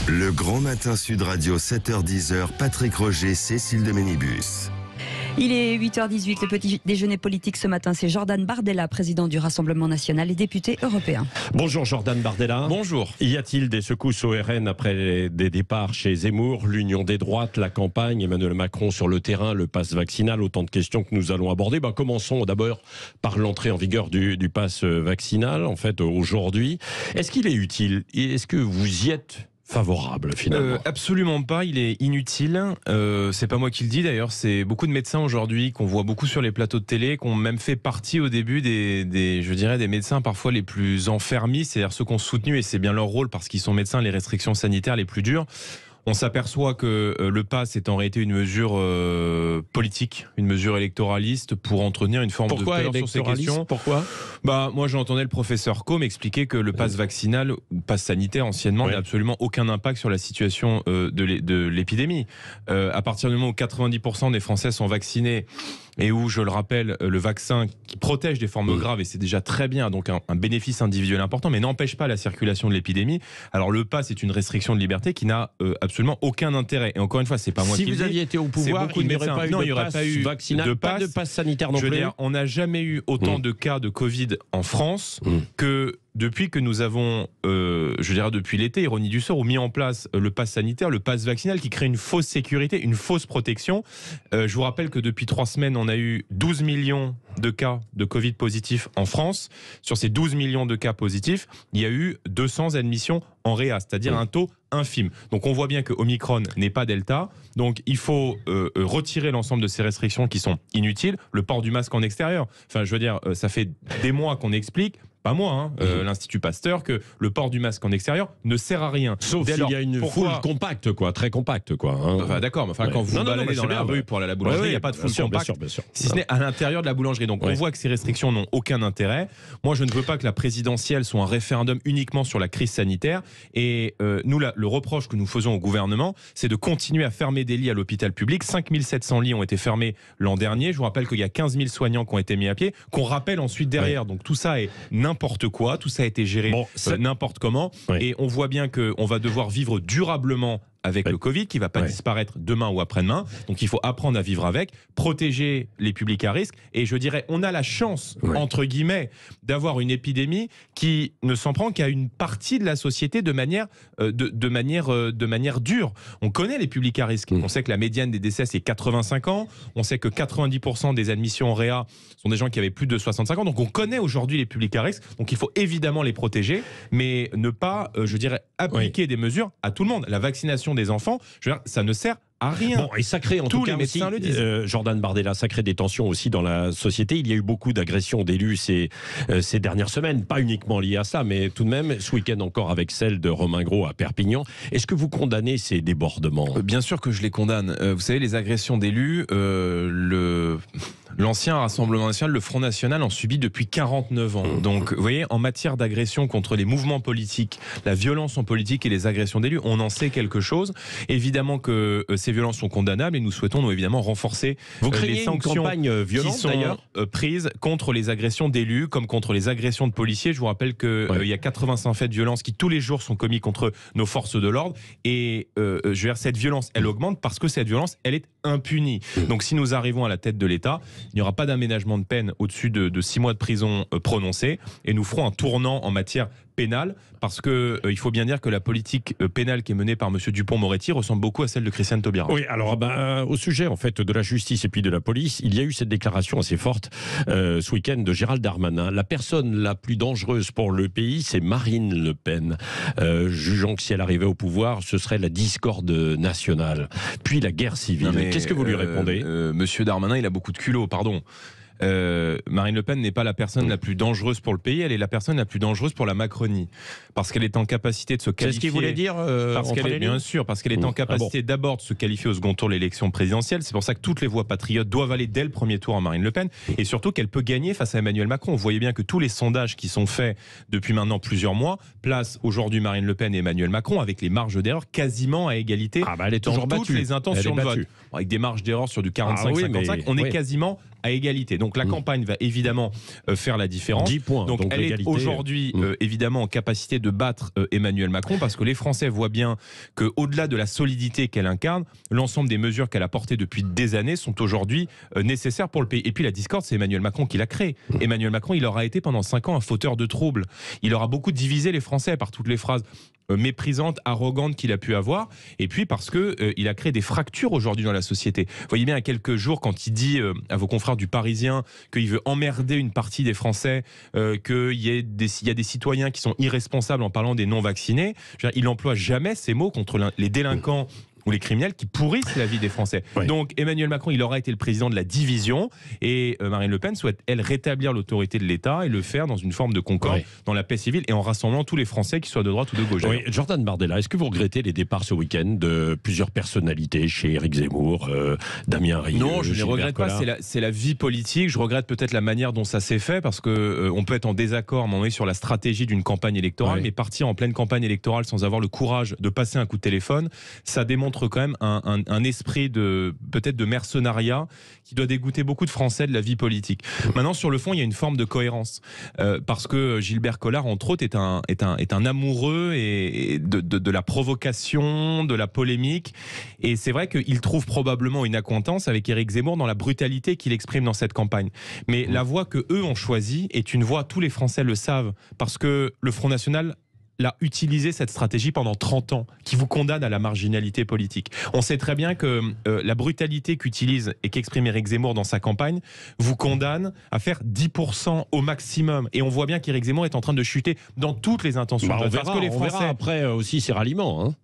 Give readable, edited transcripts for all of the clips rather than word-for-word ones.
Le Grand Matin Sud Radio, 7h-10h, Patrick Roger, Cécile de Ménibus. Il est 8h18, le petit déjeuner politique ce matin, c'est Jordan Bardella, président du Rassemblement National et député européen. Bonjour Jordan Bardella. Bonjour. Y a-t-il des secousses au RN après des départs chez Zemmour, l'union des droites, la campagne, Emmanuel Macron sur le terrain, le pass vaccinal, autant de questions que nous allons aborder. Commençons d'abord par l'entrée en vigueur du pass vaccinal, en fait aujourd'hui. Est-ce qu'il est utile? Est-ce que vous y êtes favorable finalement? Absolument pas, il est inutile. C'est pas moi qui le dis d'ailleurs, c'est beaucoup de médecins aujourd'hui qu'on voit beaucoup sur les plateaux de télé, qui ont même fait partie au début des médecins parfois les plus enfermis, c'est-à-dire ceux qui ont soutenu, et c'est bien leur rôle parce qu'ils sont médecins, les restrictions sanitaires les plus dures. On s'aperçoit que le pass est en réalité une mesure politique, une mesure électoraliste pour entretenir une forme de peur sur ces questions. Pourquoi? Moi, j'entendais le professeur Co m'expliquer que le pass vaccinal, ou pass sanitaire anciennement, n'a absolument aucun impact sur la situation de l'épidémie. À partir du moment où 90% des Français sont vaccinés, et où, je le rappelle, le vaccin qui protège des formes graves, et c'est déjà très bien, donc un bénéfice individuel important, mais n'empêche pas la circulation de l'épidémie. Alors le pass est une restriction de liberté qui n'a absolument aucun intérêt. Et encore une fois, c'est pas moi qui le dis. Si vous aviez été au pouvoir, il n'y aurait pas eu de pass vaccinal, pas de pass sanitaire non plus. Je veux dire, on n'a jamais eu autant de cas de Covid en France que depuis que nous avons, depuis l'été, ironie du sort, mis en place le pass sanitaire, le pass vaccinal qui crée une fausse sécurité, une fausse protection. Je vous rappelle que depuis 3 semaines, on a eu 12 millions de cas de Covid positifs en France. Sur ces 12 millions de cas positifs, il y a eu 200 admissions en réa, c'est-à-dire un taux infime. Donc on voit bien que Omicron n'est pas Delta. Donc il faut retirer l'ensemble de ces restrictions qui sont inutiles. Le port du masque en extérieur. Enfin, je veux dire, ça fait des mois qu'on explique, pas moi, l'Institut Pasteur, que le port du masque en extérieur ne sert à rien. Sauf s'il y a une foule compacte, très compacte, Enfin, d'accord, mais quand vous baladez dans la rue pour aller à la boulangerie, il n'y a pas de foule compacte, bien sûr. si ce n'est à l'intérieur de la boulangerie. Donc on voit que ces restrictions n'ont aucun intérêt. Moi, je ne veux pas que la présidentielle soit un référendum uniquement sur la crise sanitaire. Et nous, le reproche que nous faisons au gouvernement, c'est de continuer à fermer des lits à l'hôpital public. 5700 lits ont été fermés l'an dernier. Je vous rappelle qu'il y a 15 000 soignants qui ont été mis à pied, qu'on rappelle ensuite derrière. Donc tout ça est n'importe quoi, tout ça a été géré n'importe comment. Et on voit bien qu'on va devoir vivre durablement avec le Covid, qui ne va pas disparaître demain ou après-demain. Donc il faut apprendre à vivre avec, protéger les publics à risque. Et je dirais, on a la chance, entre guillemets, d'avoir une épidémie qui ne s'en prend qu'à une partie de la société de manière dure. On connaît les publics à risque. On sait que la médiane des décès, c'est 85 ans. On sait que 90% des admissions en réa sont des gens qui avaient plus de 65 ans. Donc on connaît aujourd'hui les publics à risque. Donc il faut évidemment les protéger, mais ne pas, appliquer des mesures à tout le monde. La vaccination des enfants, ça ne sert à rien. Et ça crée en tout cas les médecins aussi, le disent. Jordan Bardella, ça crée des tensions aussi dans la société. Il y a eu beaucoup d'agressions d'élus ces dernières semaines, pas uniquement liées à ça, mais tout de même, ce week-end encore avec celle de Romain Gros à Perpignan. Est-ce que vous condamnez ces débordements? Bien sûr que je les condamne. Vous savez, les agressions d'élus, l'ancien Rassemblement National, le Front National, en subit depuis 49 ans. Donc, vous voyez, en matière d'agression contre les mouvements politiques, la violence en politique et les agressions d'élus, on en sait quelque chose. Évidemment que ces violences sont condamnables et nous souhaitons, nous, évidemment, renforcer les sanctions violente, qui sont prises contre les agressions d'élus comme contre les agressions de policiers. Je vous rappelle qu'il y a 85 faits de violence qui, tous les jours, sont commis contre nos forces de l'ordre. Et cette violence, elle augmente parce que cette violence, elle est impunie. Donc, si nous arrivons à la tête de l'État, il n'y aura pas d'aménagement de peine au-dessus de 6 mois de prison prononcés, et nous ferons un tournant en matière pénale, parce que il faut bien dire que la politique pénale qui est menée par M. Dupond-Moretti ressemble beaucoup à celle de Christiane Taubira. Oui, alors au sujet en fait de la justice et puis de la police, il y a eu cette déclaration assez forte ce week-end de Gérald Darmanin. La personne la plus dangereuse pour le pays, c'est Marine Le Pen, jugeant que si elle arrivait au pouvoir, ce serait la discorde nationale, puis la guerre civile. Qu'est-ce que vous lui répondez? Monsieur Darmanin, il a beaucoup de culot, pardon. Marine Le Pen n'est pas la personne la plus dangereuse pour le pays, elle est la personne la plus dangereuse pour la Macronie, parce qu'elle est en capacité de se qualifier. C'est ce qu'il voulait dire bien sûr, parce qu'elle est en capacité d'abord de se qualifier au second tour de l'élection présidentielle. C'est pour ça que toutes les voix patriotes doivent aller dès le premier tour à Marine Le Pen, et surtout qu'elle peut gagner face à Emmanuel Macron. Vous voyez bien que tous les sondages qui sont faits depuis maintenant plusieurs mois placent aujourd'hui Marine Le Pen et Emmanuel Macron avec les marges d'erreur quasiment à égalité. Elle est toujours dans toutes battue. les intentions de vote, avec des marges d'erreur sur du 45-55, on est quasiment à égalité. Donc la campagne va évidemment faire la différence. 10 points. Donc elle est aujourd'hui évidemment en capacité de battre Emmanuel Macron, parce que les Français voient bien qu'au-delà de la solidité qu'elle incarne, l'ensemble des mesures qu'elle a portées depuis des années sont aujourd'hui nécessaires pour le pays. Et puis la discorde, c'est Emmanuel Macron qui l'a créée. Emmanuel Macron, il aura été pendant 5 ans un fauteur de troubles. Il aura beaucoup divisé les Français par toutes les phrases méprisante, arrogante qu'il a pu avoir, et puis parce que il a créé des fractures aujourd'hui dans la société. Vous voyez bien, il y a quelques jours, quand il dit à vos confrères du Parisien qu'il veut emmerder une partie des Français, qu'il y a des citoyens qui sont irresponsables en parlant des non-vaccinés, il n'emploie jamais ces mots contre les délinquants ou les criminels qui pourrissent la vie des Français. Oui. Donc Emmanuel Macron, il aura été le président de la division, et Marine Le Pen souhaite, elle, rétablir l'autorité de l'État et le faire dans une forme de concorde, dans la paix civile et en rassemblant tous les Français, qu'ils soient de droite ou de gauche. Oui. Jordan Bardella, est-ce que vous regrettez les départs ce week-end de plusieurs personnalités, chez Éric Zemmour, Damien Rieu? Non, je ne les regrette pas, c'est la vie politique. Je regrette peut-être la manière dont ça s'est fait, parce que on peut être en désaccord à un moment donné sur la stratégie d'une campagne électorale, mais partir en pleine campagne électorale sans avoir le courage de passer un coup de téléphone, ça démontre quand même un esprit peut-être de mercenariat qui doit dégoûter beaucoup de Français de la vie politique. Maintenant, sur le fond, il y a une forme de cohérence, parce que Gilbert Collard, entre autres, est un amoureux de la provocation, de la polémique, et c'est vrai qu'il trouve probablement une accointance avec Éric Zemmour dans la brutalité qu'il exprime dans cette campagne. Mais la voie que eux ont choisie est une voie, tous les Français le savent, parce que le Front National l'a utilisé, cette stratégie, pendant 30 ans, qui vous condamne à la marginalité politique. On sait très bien que la brutalité qu'utilise et qu'exprime Éric Zemmour dans sa campagne vous condamne à faire 10% au maximum. Et on voit bien qu'Éric Zemmour est en train de chuter dans toutes les intentions. On verra après aussi ses ralliements, hein.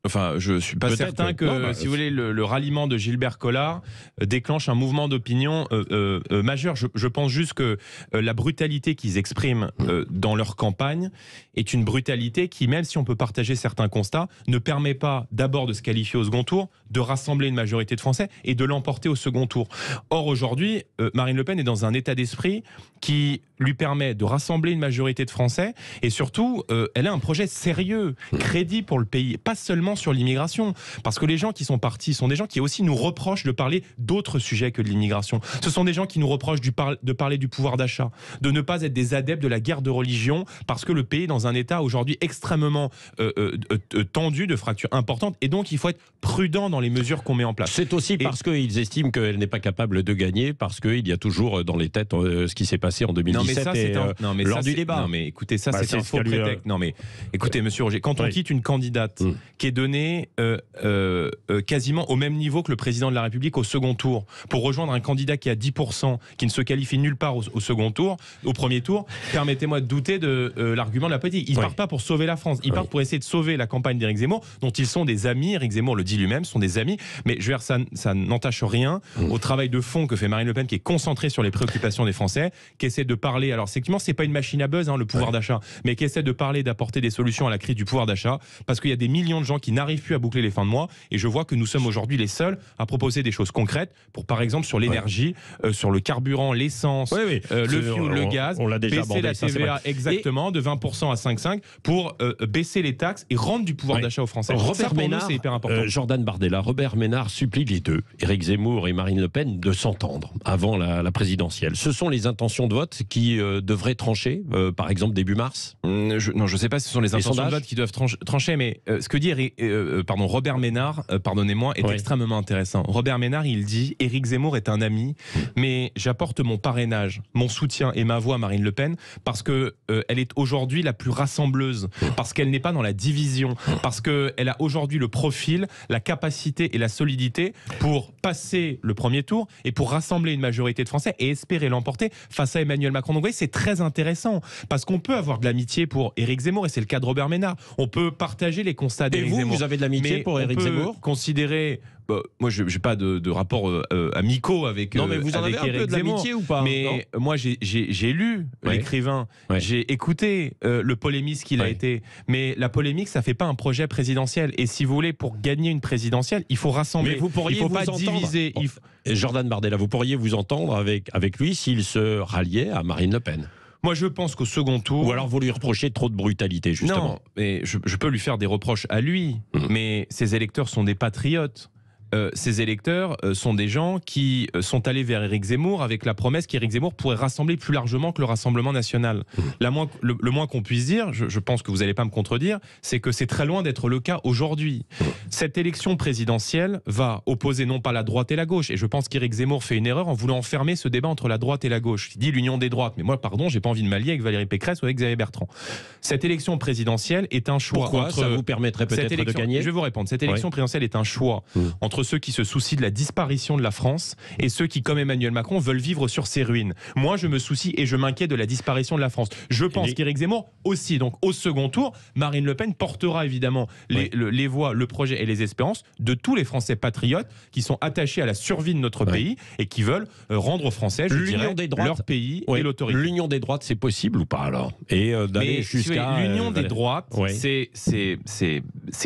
Enfin, je suis pas certain que, si vous voulez, le ralliement de Gilbert Collard déclenche un mouvement d'opinion majeur. Je pense juste que la brutalité qu'ils expriment dans leur campagne est une brutalité qui, même si on peut partager certains constats, ne permet pas d'abord de se qualifier au second tour, de rassembler une majorité de Français et de l'emporter au second tour. Or, aujourd'hui, Marine Le Pen est dans un état d'esprit qui lui permet de rassembler une majorité de Français, et surtout, elle a un projet sérieux, crédible pour le pays, pas seulement sur l'immigration, parce que les gens qui sont partis sont des gens qui aussi nous reprochent de parler d'autres sujets que de l'immigration. Ce sont des gens qui nous reprochent de parler du pouvoir d'achat, de ne pas être des adeptes de la guerre de religion, parce que le pays est dans un état aujourd'hui extrêmement tendu, de fractures importantes, et donc il faut être prudent dans les mesures qu'on met en place. C'est aussi parce qu'ils estiment qu'elle n'est pas capable de gagner, parce qu'il y a toujours dans les têtes ce qui s'est passé en 2017 lors du débat. Non mais écoutez, ça c'est un faux prétexte. Non mais écoutez, monsieur Roger, quand on quitte une candidate qui est donnée quasiment au même niveau que le président de la République au second tour, pour rejoindre un candidat qui a 10%, qui ne se qualifie nulle part au second tour, au premier tour, permettez-moi de douter de l'argument de la politique. Ils ne partent pas pour sauver la France, ils partent pour essayer de sauver la campagne d'Éric Zemmour, dont ils sont des amis. Éric Zemmour le dit lui-même, sont des amis, mais je veux dire, ça n'entache rien au travail de fond que fait Marine Le Pen, qui est concentrée sur les préoccupations des Français, qui essaie de parler, alors effectivement c'est pas une machine à buzz, le pouvoir d'achat, mais qui essaie de parler, d'apporter des solutions à la crise du pouvoir d'achat, parce qu'il y a des millions de gens qui n'arrivent plus à boucler les fins de mois, et je vois que nous sommes aujourd'hui les seuls à proposer des choses concrètes, pour par exemple sur l'énergie, sur le carburant, l'essence, le fioul, le gaz, on l'a déjà baisser abordé, la TVA exactement de 20% à 5,5 pour baisser les taxes et rendre du pouvoir d'achat aux Français. Robert Ménard, c'est hyper important. Jordan Bardella, Robert Ménard supplie les deux, Éric Zemmour et Marine Le Pen, de s'entendre avant la présidentielle. Ce sont les intentions de vote qui devraient trancher, par exemple début mars? Je ne sais pas si ce sont les intentions de vote qui doivent trancher, mais ce que dit Robert Ménard, pardonnez-moi, est extrêmement intéressant. Robert Ménard, il dit: Éric Zemmour est un ami, mais j'apporte mon parrainage, mon soutien et ma voix à Marine Le Pen, parce que elle est aujourd'hui la plus rassembleuse, parce qu'elle n'est pas dans la division, parce qu'elle a aujourd'hui le profil, la capacité et la solidité pour passer le premier tour et pour rassembler une majorité de Français et espérer l'emporter face à Emmanuel Macron. Donc vous voyez, c'est très intéressant, parce qu'on peut avoir de l'amitié pour Éric Zemmour, et c'est le cas de Robert Ménard. On peut partager les constats d'Éric Zemmour. Vous avez de l'amitié pour Éric Zemmour? Considérer... moi, je n'ai pas de rapport amicaux avec non, mais vous en avez un peu de l'amitié ou pas? Mais moi, j'ai lu l'écrivain, j'ai écouté le polémiste qu'il a été. Mais la polémique, ça ne fait pas un projet présidentiel. Et si vous voulez, pour gagner une présidentielle, il faut rassembler. Mais vous pourriez il ne faut pas diviser. Jordan Bardella, vous pourriez vous entendre avec lui s'il se ralliait à Marine Le Pen? Moi, je pense qu'au second tour... Ou alors vous lui reprochez trop de brutalité, justement. Non, mais je peux lui faire des reproches à lui, mais ses électeurs sont des patriotes. ces électeurs sont des gens qui sont allés vers Éric Zemmour avec la promesse qu'Éric Zemmour pourrait rassembler plus largement que le Rassemblement national. Le moins qu'on puisse dire, je pense que vous n'allez pas me contredire, c'est que c'est très loin d'être le cas aujourd'hui. Cette élection présidentielle va opposer non pas la droite et la gauche, et je pense qu'Éric Zemmour fait une erreur en voulant enfermer ce débat entre la droite et la gauche. Il dit l'union des droites, mais moi, pardon, j'ai pas envie de m'allier avec Valérie Pécresse ou avec Xavier Bertrand. Cette élection présidentielle est un choix. Pourquoi entre... ça vous permettrait peut-être de gagner? Je vais vous répondre. Cette élection présidentielle est un choix entre ceux qui se soucient de la disparition de la France et ceux qui, comme Emmanuel Macron, veulent vivre sur ses ruines. Moi, je me soucie et je m'inquiète de la disparition de la France. Je pense qu'Éric Zemmour aussi. Donc, au second tour, Marine Le Pen portera évidemment les voix, le projet et les espérances de tous les Français patriotes qui sont attachés à la survie de notre pays et qui veulent rendre aux Français, je dirais, leur pays et l'autorité. L'union des droites, c'est possible ou pas alors? Et d'aller jusqu'à l'union des droites, c'est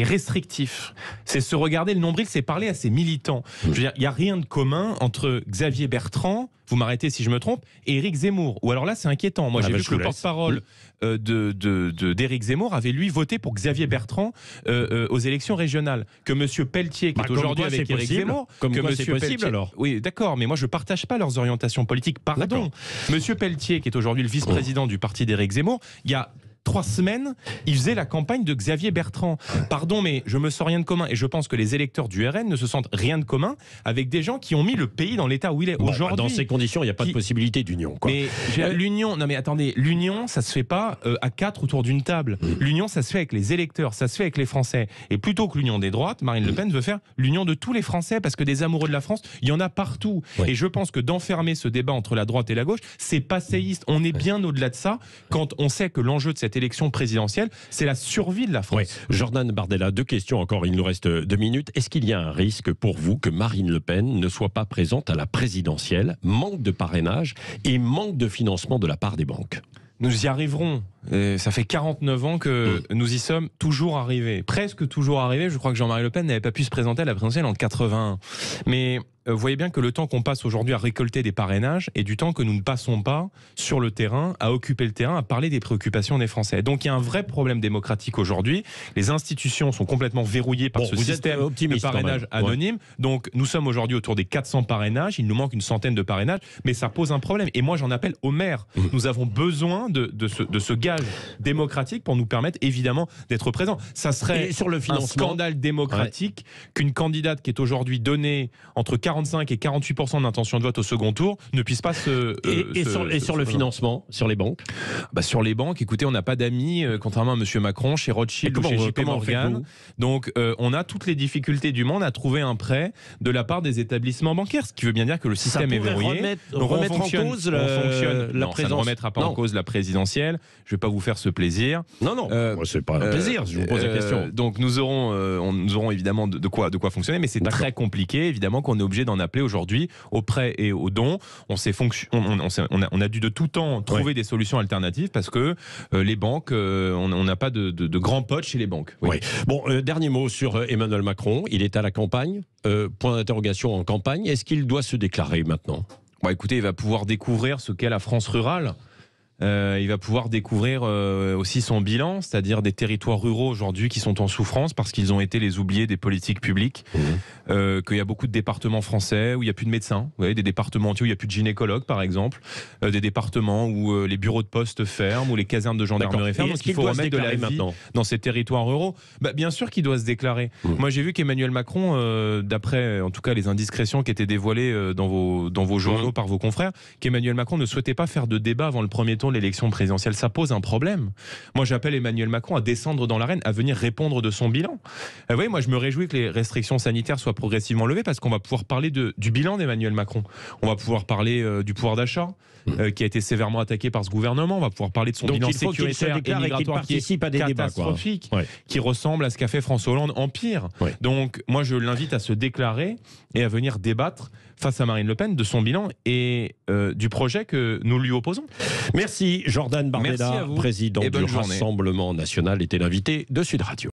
restrictif. C'est se regarder le nombril, c'est parler à ses militants. Je veux dire, il n'y a rien de commun entre Xavier Bertrand, vous m'arrêtez si je me trompe, et Éric Zemmour. Ou alors là, c'est inquiétant. Moi, j'ai vu que le porte-parole d'Éric Zemmour avait, lui, voté pour Xavier Bertrand aux élections régionales. Que M. Pelletier, qui est aujourd'hui avec Éric Zemmour... Comme quoi c'est possible, alors? Oui, d'accord, mais moi, je ne partage pas leurs orientations politiques. Pardon. M. Pelletier, qui est aujourd'hui le vice-président du parti d'Éric Zemmour, il y a 3 semaines, il faisait la campagne de Xavier Bertrand. Pardon, mais je me sens rien de commun. Et je pense que les électeurs du RN ne se sentent rien de commun avec des gens qui ont mis le pays dans l'état où il est aujourd'hui. Dans ces conditions, il n'y a pas de possibilité d'union. Mais l'union, non mais attendez, l'union, ça se fait pas à 4 autour d'une table. L'union, ça se fait avec les électeurs, ça se fait avec les Français. Et plutôt que l'union des droites, Marine Le Pen veut faire l'union de tous les Français parce que des amoureux de la France, il y en a partout. Et je pense que d'enfermer ce débat entre la droite et la gauche, c'est passéiste. On est bien au-delà de ça quand on sait que l'enjeu de cette élection présidentielle, c'est la survie de la France. Jordan Bardella, 2 questions encore, il nous reste 2 minutes. Est-ce qu'il y a un risque pour vous que Marine Le Pen ne soit pas présente à la présidentielle? Manque de parrainage et manque de financement de la part des banques. Nous y arriverons. Ça fait 49 ans que nous y sommes toujours arrivés. Presque toujours arrivés. Je crois que Jean-Marie Le Pen n'avait pas pu se présenter à la présidentielle en 81. Mais vous voyez bien que le temps qu'on passe aujourd'hui à récolter des parrainages est du temps que nous ne passons pas sur le terrain, à occuper le terrain, à parler des préoccupations des Français. Donc il y a un vrai problème démocratique aujourd'hui. Les institutions sont complètement verrouillées par ce système de parrainage anonyme. Donc nous sommes aujourd'hui autour des 400 parrainages. Il nous manque une centaine de parrainages. Mais ça pose un problème. Et moi j'en appelle aux maires. Nous avons besoin de ce gage démocratique pour nous permettre évidemment d'être présents. Ça serait un scandale démocratique qu'une candidate qui est aujourd'hui donnée entre 45 et 48% d'intention de vote au second tour ne puisse pas sur le financement, sur les banques? Sur les banques, écoutez, on n'a pas d'amis, contrairement à M. Macron, chez Rothschild ou chez JP Morgan. Donc on a toutes les difficurées du monde à trouver un prêt de la part des établissements bancaires, ce qui veut bien dire que le système est verrouillé. Remettre en cause la présence. Ça ne remettra pas en cause la présidentielle. Je ne vais pas vous faire ce plaisir. Non, c'est pas un plaisir, je vous pose la question. Donc nous aurons évidemment de quoi fonctionner, mais c'est très compliqué, évidemment, qu'on est obligé d'en appeler aujourd'hui aux prêts et aux dons. On a dû de tout temps trouver des solutions alternatives parce que les banques, on n'a pas de grands potes chez les banques. Oui. Bon, dernier mot sur Emmanuel Macron. Il est à la campagne. Point d'interrogation en campagne. Est-ce qu'il doit se déclarer maintenant? Écoutez, il va pouvoir découvrir ce qu'est la France rurale. Il va pouvoir découvrir aussi son bilan, c'est-à-dire des territoires ruraux aujourd'hui qui sont en souffrance parce qu'ils ont été les oubliés des politiques publiques, qu'il y a beaucoup de départements français où il n'y a plus de médecins, vous voyez, des départements entiers où il n'y a plus de gynécologues par exemple, des départements où les bureaux de poste ferment, où les casernes de gendarmerie ferment, donc il faut remettre de la vie dans ces territoires ruraux. Bien sûr qu'il doit se déclarer. Moi j'ai vu qu'Emmanuel Macron, d'après en tout cas les indiscrétions qui étaient dévoilées dans vos journaux par vos confrères, qu'Emmanuel Macron ne souhaitait pas faire de débat avant le premier tour de l'élection présidentielle. Ça pose un problème. Moi, j'appelle Emmanuel Macron à descendre dans l'arène, à venir répondre de son bilan. Vous voyez, moi, je me réjouis que les restrictions sanitaires soient progressivement levées parce qu'on va pouvoir parler du bilan d'Emmanuel Macron. On va pouvoir parler du pouvoir d'achat qui a été sévèrement attaqué par ce gouvernement. On va pouvoir parler de son bilan sécuritaire et migratoire qui est catastrophique, qui ressemble à ce qu'a fait François Hollande en pire. Donc, moi, je l'invite à se déclarer et à venir débattre face à Marine Le Pen de son bilan et du projet que nous lui opposons. Merci Jordan Bardella, président du Rassemblement national, était l'invité de Sud Radio.